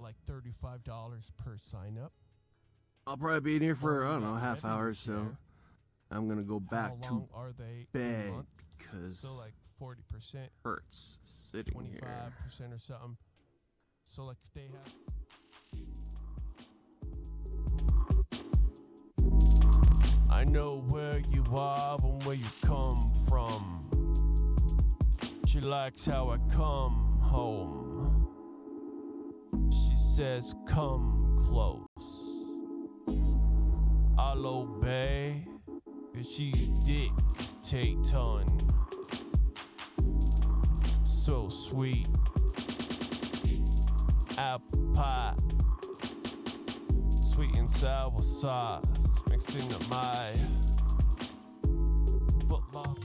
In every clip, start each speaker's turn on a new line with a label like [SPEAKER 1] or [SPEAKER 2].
[SPEAKER 1] like $35 per sign up.
[SPEAKER 2] I'll probably be in here for, I don't know, half hour, so I'm going to go back
[SPEAKER 1] How
[SPEAKER 2] to
[SPEAKER 1] long are they
[SPEAKER 2] bed
[SPEAKER 1] a month?
[SPEAKER 2] because
[SPEAKER 1] So like 40%,
[SPEAKER 2] hurts sitting
[SPEAKER 1] 25%
[SPEAKER 2] here.
[SPEAKER 1] or something. So like if they have... I know where you are and where you come from. She likes how I come home. She says come close. I'll obey, 'cause she dictaton. So sweet. Apple pie. Sweet and sour sauce mixed into my footlock.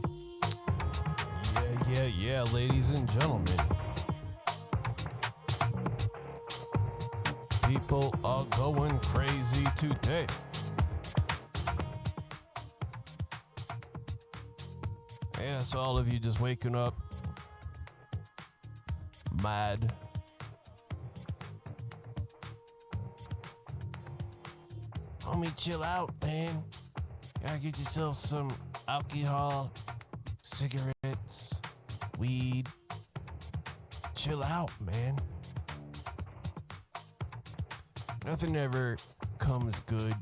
[SPEAKER 1] Yeah, ladies and gentlemen. People are going crazy today. Yeah, so all of you just waking up mad. Homie, chill out, man. You gotta get yourself some alcohol, cigarettes, weed. Chill out, man. Nothing ever comes good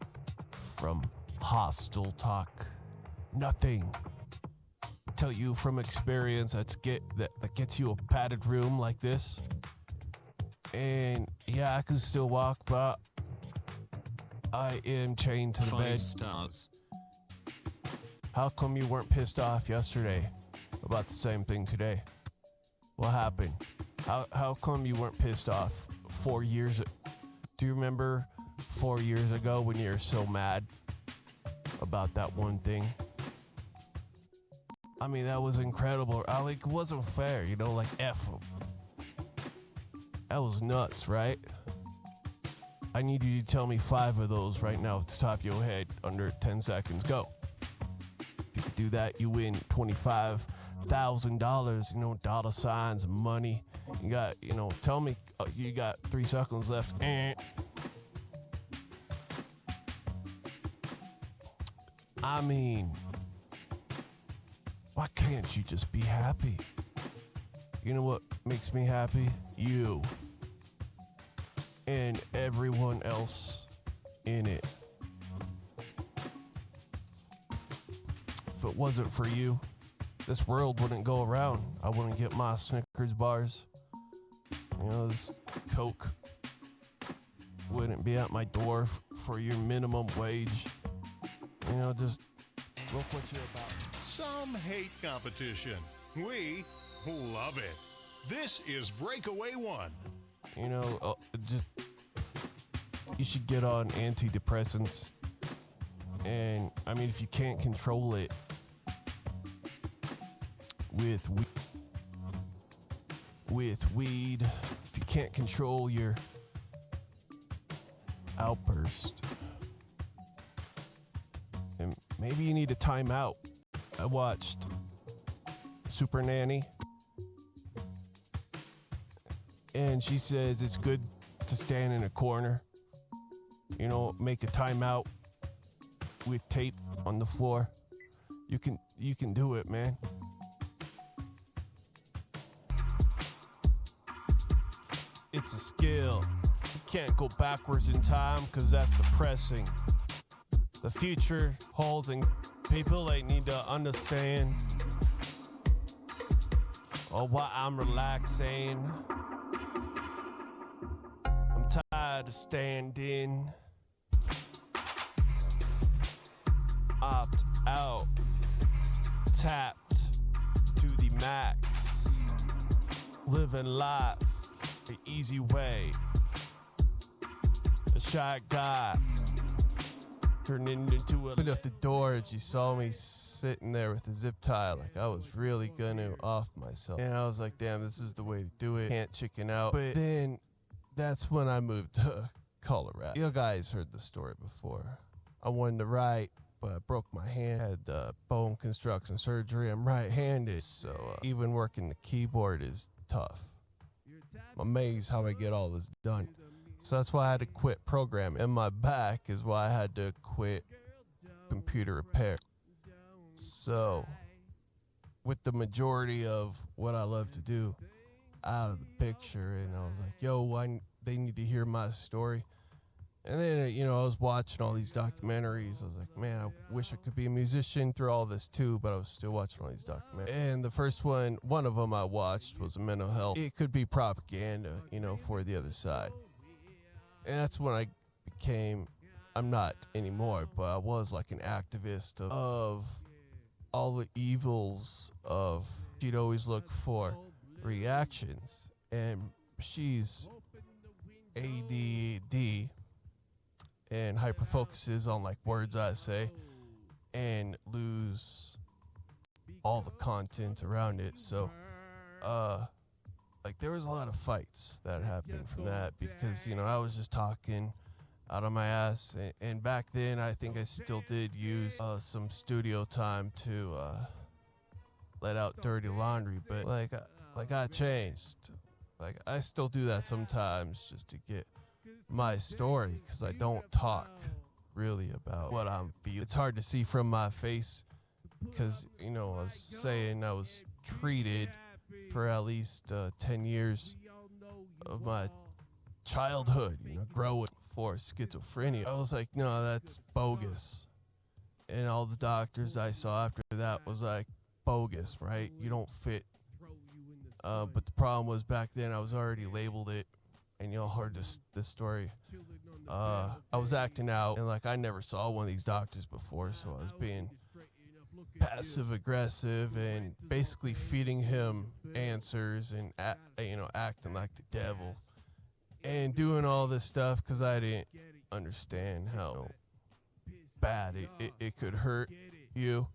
[SPEAKER 1] from hostile talk. Nothing. Tell you from experience that gets you a padded room like this. And yeah, I can still walk, but I am chained to the bed.
[SPEAKER 3] 5 stars.
[SPEAKER 1] How come you weren't pissed off yesterday about the same thing today? What happened? How come you weren't pissed off 4 years? Do you remember 4 years ago when you were so mad about that one thing? I mean, that was incredible. It wasn't fair, like F 'em. That was nuts, right? I need you to tell me 5 of those right now at the top of your head under 10 seconds. Go. If you could do that, you win $25,000, dollar signs, money. You got, tell me, you got 3 seconds left. I mean, why can't you just be happy? You know what makes me happy? You. And everyone else in it. If it wasn't for you, this world wouldn't go around. I wouldn't get my Snickers bars. This Coke wouldn't be at my door for your minimum wage. Just look what you're about.
[SPEAKER 4] Some hate competition. We love it. This is Breakaway One.
[SPEAKER 1] You should get on antidepressants. And, if you can't control it with weed, if you can't control your outburst, and maybe you need a timeout. I watched Super Nanny, and she says it's good to stand in a corner, make a timeout with tape on the floor. You can do it, man. It's a skill. You can't go backwards in time because that's depressing. The future holds and people they need to understand. Oh, why I'm relaxing. I'm tired of standing. Opt out. Tapped to the max. Living life the easy way. A shy guy turned into a... Opened up the door and she saw me sitting there with a zip tie like I was really gonna off myself. And I was like, damn, this is the way to do it. Can't chicken out. But then that's when I moved to Colorado. You guys heard the story before. I wanted to write, but I broke my hand. Had bone construction surgery. I'm right-handed, so even working the keyboard is tough. I'm amazed how I get all this done. So that's why I had to quit programming. And my back is why I had to quit computer repair. So, with the majority of what I love to do out of the picture, and I was like, yo, they need to hear my story. And then, I was watching all these documentaries. I was like, man, I wish I could be a musician through all this too, but I was still watching all these documentaries. And the first one of them I watched was mental health. It could be propaganda, for the other side. And that's when I became, I'm not anymore, but I was like an activist of all the evils of, she'd always look for reactions. And she's ADD and hyperfocuses on like words I say and lose all the content around it. So like there was a lot of fights that happened from that because I was just talking out of my ass, and back then I think I still did use some studio time to let out dirty laundry, but like I changed. Like I still do that sometimes just to get my story, because I don't talk really about what I'm feeling. It's hard to see from my face because, I was saying I was treated for at least 10 years of my childhood, growing for schizophrenia. I was like, no, that's bogus. And all the doctors I saw after that was like, bogus, right? You don't fit. But the problem was back then I was already labeled it. And y'all heard this story. I was acting out, and like I never saw one of these doctors before, so I was being passive aggressive and basically feeding him answers and acting like the devil and doing all this stuff because I didn't understand how bad it could hurt you.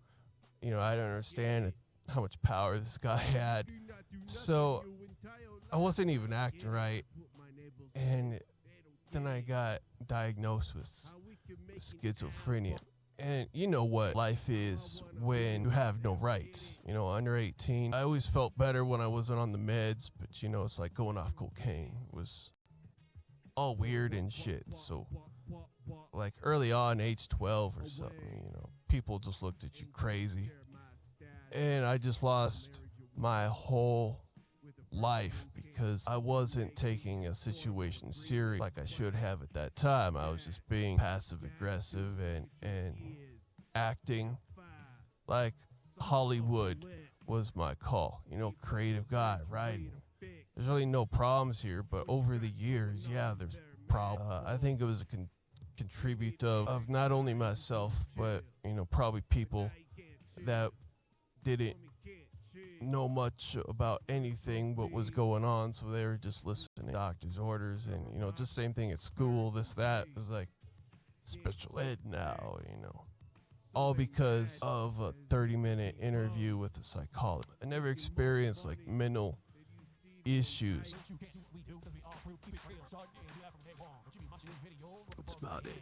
[SPEAKER 1] I didn't understand how much power this guy had, so I wasn't even acting right. And then I got diagnosed with schizophrenia. And you know what life is when you have no rights. Under 18, I always felt better when I wasn't on the meds, but it's like going off cocaine. It was all weird and shit. So, like early on, age 12 or something, people just looked at you crazy. And I just lost my whole life because I wasn't taking a situation serious like I should have at that time. I was just being passive aggressive and acting like Hollywood was my call. Creative guy, writing. There's really no problems here, but over the years, there's problems. I think it was a contribute of not only myself, but probably people that didn't know much about anything what was going on, so they were just listening to doctor's orders. And just same thing at school, this that. It was like special ed now, all because of a 30-minute interview with a psychologist. I never experienced like mental issues.
[SPEAKER 2] That's about it.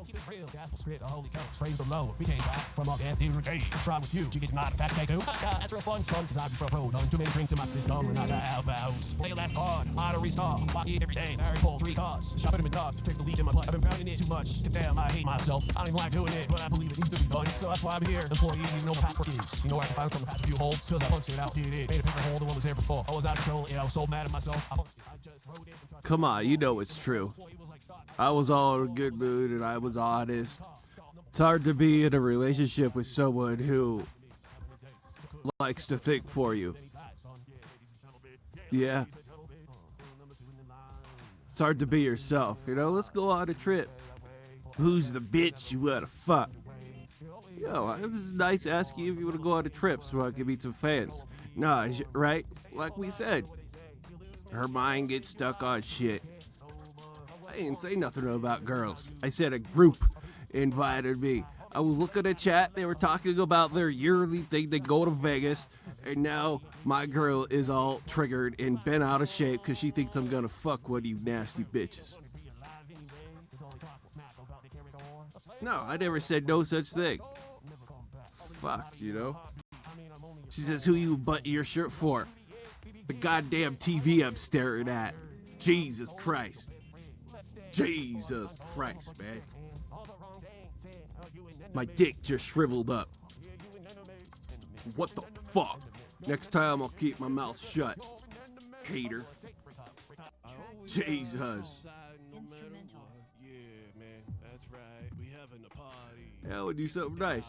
[SPEAKER 3] Keep it real, gospel script, holy coast, praise the Lord. We came back from our death here again. What's wrong with you? You get mad fat too? That's real fun, son, cause I be pro. Done too many drinks in my system, and I got out of the house. Play a last card, auto restart. Watch it every day. I already pulled 3 cards. Shot them in dust to fix the leak in my butt. I've been pounding it too much. Damn, I hate myself. I don't even like doing it, but I believe it needs to be done. So that's why I'm here. Employee, my password is. Where I can find from the past few holes? Cause I punched it out, did it. Made a bigger hole than what was there before. I was out of control, and I was so mad at myself. I just wrote it.
[SPEAKER 2] Come on, it's true. I was all in a good mood and I was honest. It's hard to be in a relationship with someone who likes to think for you. Yeah. It's hard to be yourself. Let's go on a trip. Who's the bitch you wanna fuck? It was nice asking you if you want to go on a trip so I could meet some fans. Nah, right? Like we said, her mind gets stuck on shit. I didn't say nothing about girls. I said a group invited me. I was looking at chat. They were talking about their yearly thing. They go to Vegas. And now my girl is all triggered and bent out of shape because she thinks I'm going to fuck one of you nasty bitches. No, I never said no such thing. Fuck, She says, who you button your shirt for? The goddamn TV I'm staring at. Jesus Christ. Jesus Christ, man. My dick just shriveled up. What the fuck? Next time I'll keep my mouth shut. Hater. Jesus.
[SPEAKER 5] Instrumental.
[SPEAKER 3] Yeah, man, that's right. We having a party.
[SPEAKER 2] Yeah, I would do something nice.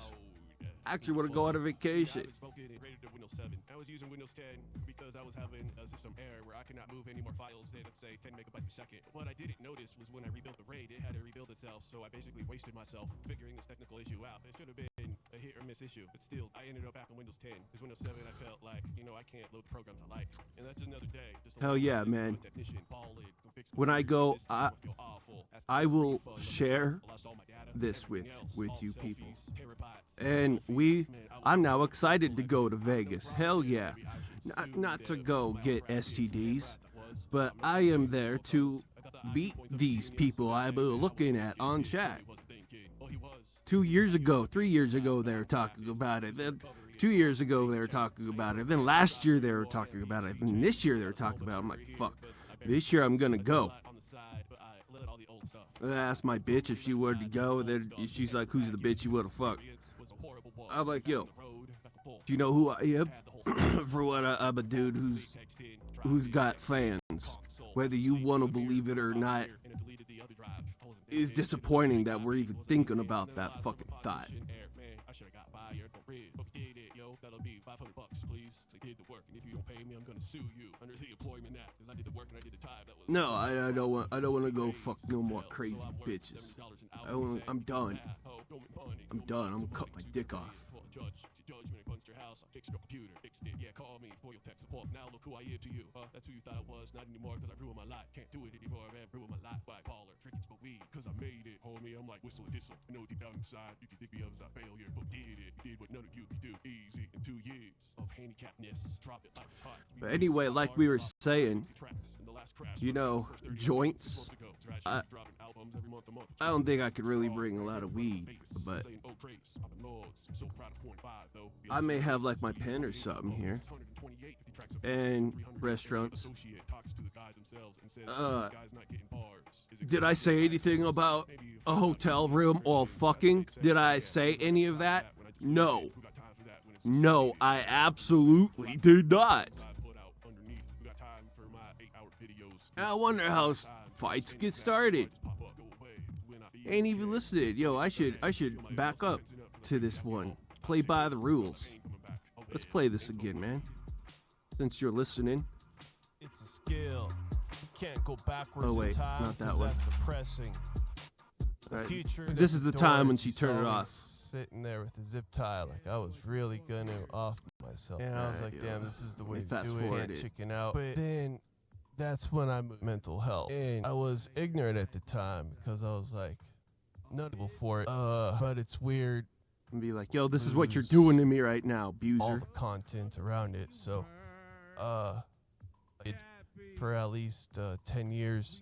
[SPEAKER 2] Actually want to go on a vacation.
[SPEAKER 3] I was using Windows 10 because I was having a system error where I could not move any more files than, let's say, 10 megabytes per second. What I didn't notice was when I rebuilt the RAID, it had to rebuild itself, so I basically wasted myself figuring this technical issue out. It should have been a hit or miss issue, but still, I ended up back on Windows 10. Because Windows 7, I felt like, I can't load the programs I like. And that's another day.
[SPEAKER 2] Hell yeah, man. When I go, I will share this with you people. And I'm now excited to go to Vegas. Hell yeah. Not to go get STDs, but I am there to beat these people I've been looking at on chat. 3 years ago, they were talking about it. Then 2 years ago, they were talking about it. Then last year, they were talking about it. And this year, they were talking about it. I'm like, fuck. This year, I'm going to go. I asked my bitch if she wanted to go. Then she's like, who's the bitch you want to fuck? I'm like, yo, do you know who I am? For what, I'm a dude who's got fans. Whether you want to believe it or not, it's disappointing that we're even thinking about that fucking thought. No, I don't want to go fuck no more crazy bitches. I'm done. I'm gonna cut my dick off. Fix your computer, fixed it, yeah, call me for your tech support. Now look who I am to you, that's who you thought I was, not anymore, cause I ruined my life. Can't do it anymore, man, ruined my life. Bipolar, drinking for weed, cause I made it. Homie, I'm like whistle and thistle. I know deep down inside, you can think me of as a failure, but did it. Did what none of you could do. Easy in 2 years of handicapness. Drop it like a hot. But anyway, like we were saying, joints. I don't think I could really bring a lot of weed, but I may have like my pen or something here. And restaurants. Did I say anything about a hotel room all fucking? Did I say any of that? No. No, I absolutely did not. I wonder how fights get started. Ain't even listening. Yo, I should back up to this one. Play by the rules. Let's play this again, man. Since you're listening.
[SPEAKER 1] It's a skill. You can't go backwards.
[SPEAKER 2] Oh wait,
[SPEAKER 1] in time,
[SPEAKER 2] not that one.
[SPEAKER 1] That's depressing.
[SPEAKER 2] Right.
[SPEAKER 1] Future.
[SPEAKER 2] This is the time when she turned it off.
[SPEAKER 1] Sitting there with the zip tie, like I was really gonna off myself. And I was like, damn, this is the way to do it. Can't chicken out. But then that's when I moved mental health. And I was ignorant at the time because I was like, notable for it. But it's weird.
[SPEAKER 2] And be like, yo, this is what you're doing to me right now, abuser.
[SPEAKER 1] All the content around it. So, for at least 10 years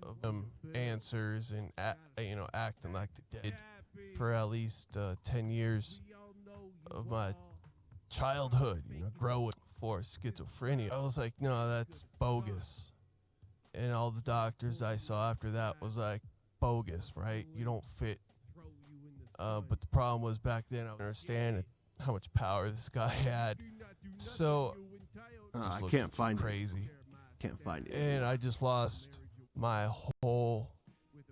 [SPEAKER 1] of them answers and acting like the dead. For at least 10 years of my childhood, growing for schizophrenia. I was like, no, that's bogus. And all the doctors I saw after that was like, bogus, right? You don't fit. But the problem was back then I didn't understand how much power this guy had. So
[SPEAKER 2] I can't find
[SPEAKER 1] crazy.
[SPEAKER 2] Can't find it.
[SPEAKER 1] And I just lost my whole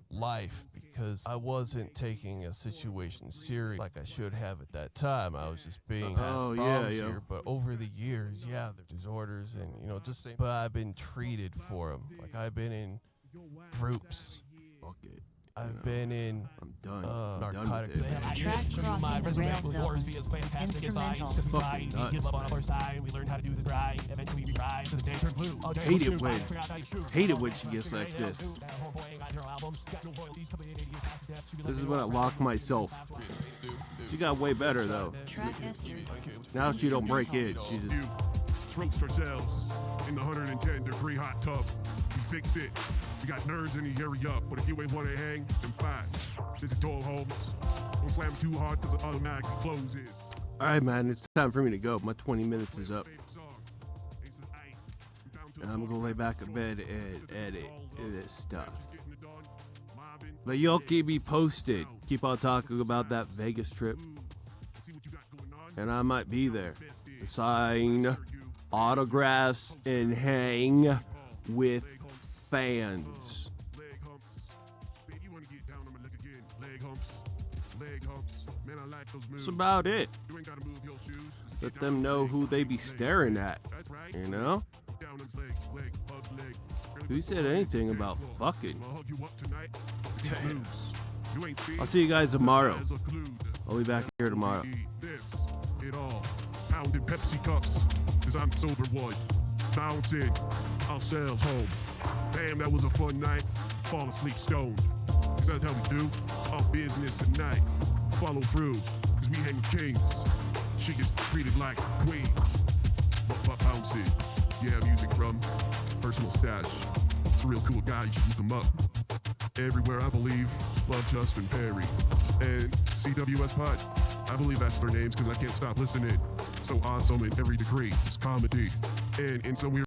[SPEAKER 1] life because I wasn't taking a situation serious like I should have at that time. I was just being here. But over the years, the disorders and just saying. But I've been treated for them. Like I've been in groups.
[SPEAKER 2] Fuck it.
[SPEAKER 1] I've been in narcotic.
[SPEAKER 5] Track crossing the rail zone. Instrumental.
[SPEAKER 2] Fucking nuts. Hate it when she gets like this. This is when I lock myself. She got way better though. Now she don't break in. She just
[SPEAKER 6] roast ourselves in the 110-degree hot tub. We fixed it. We got nerves in the area, but if you ain't want to hang, then fine. This is Doyle Holmes. Don't slam too hard because it automatically closes.
[SPEAKER 2] All right, man. It's time for me to go. My 20 minutes is up. And I'm going to lay back in bed and edit this stuff. But you'll keep me posted. Keep on talking about that Vegas trip. And I might be there to sign autographs and hang with fans. That's about it. Let them know who they be staring at, you know? Who said anything about fucking? I'll see you guys tomorrow. I'll be back here tomorrow.
[SPEAKER 6] It all. Pounding Pepsi cups, cause I'm sober one. Bouncing, ourselves home. Damn, that was a fun night. Fall asleep stoned. Cause that's how we do our business tonight. Follow through, cause we hang with kings. She gets treated like a queen. But bouncing. Yeah, music from personal stash. It's a real cool guy, you should look him up. Everywhere, I believe. Love Justin Perry. And CWS Pod. I believe that's their names because I can't stop listening. So awesome in every degree. It's comedy. And in some weird